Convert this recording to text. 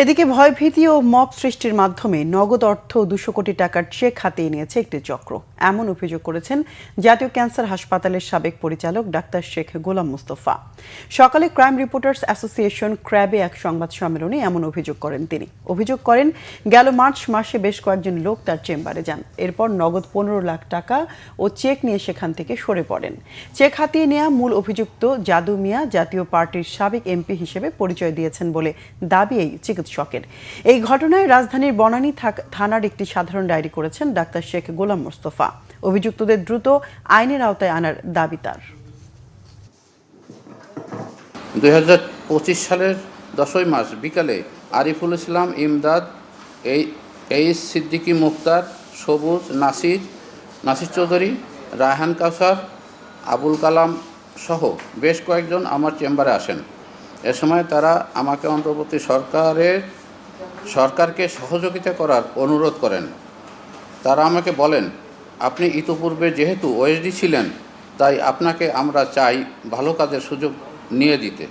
এদিকে ভয়ভীতি ও মব সৃষ্টির মাধ্যমে নগদ অর্থ 200 কোটি টাকার চেক হাতিয়ে নিয়েছে একটি চক্র। এমন অভিযোগ করেছেন জাতীয় ক্যান্সার হাসপাতালের সাবেক পরিচালক ডাক্তার শেখ গোলাম মুস্তফা। সকালে ক্রাইম রিপোর্টার্স অ্যাসোসিয়েশন ক্র্যাবে এক সংবাদ সম্মেলনে এমন অভিযোগ করেন তিনি। অভিযোগ করেন গেল মার্চ মাসে বেশ কয়েকজন লোক তার চেম্বারে যান, এরপর নগদ 15 লাখ টাকা ও চেক নিয়ে সেখান থেকে সরে পড়েন। চেক হাতিয়ে নেওয়া মূল অভিযুক্ত জাদু মিয়া জাতীয় পার্টির সাবেক এমপি হিসেবে পরিচয় দিয়েছেন বলে দাবি এই চিকিৎসকের। এই ঘটনায় রাজধানীর বনানী থানার একটি সাধারণ ডায়েরি করেছেন ডাক্তার শেখ গোলাম মোস্তফা। অভিযুক্তদের দ্রুত আইনের আওতায় আনার দাবি তার। 2025 সালের 10ই মার্চ বিকালে আরিফুল ইসলাম, ইমদাদ, এইচ সিদ্দিকী, মুক্তার, সবুজ, নাসির চৌধুরী, রায়হান কাউসার, আবুল কালাম সহ বেশ কয়েকজন আমার চেম্বারে আসেন। এ সময় তারা আমাকে অন্তর্বর্তী সরকারকে সহযোগিতা করার অনুরোধ করেন। তারা আমাকে বলেন, আপনি ইতিপূর্বে যেহেতু ওএসডি ছিলেন, তাই আপনাকে আমরা চাই ভালো কাজের সুযোগ নিয়ে দিতে।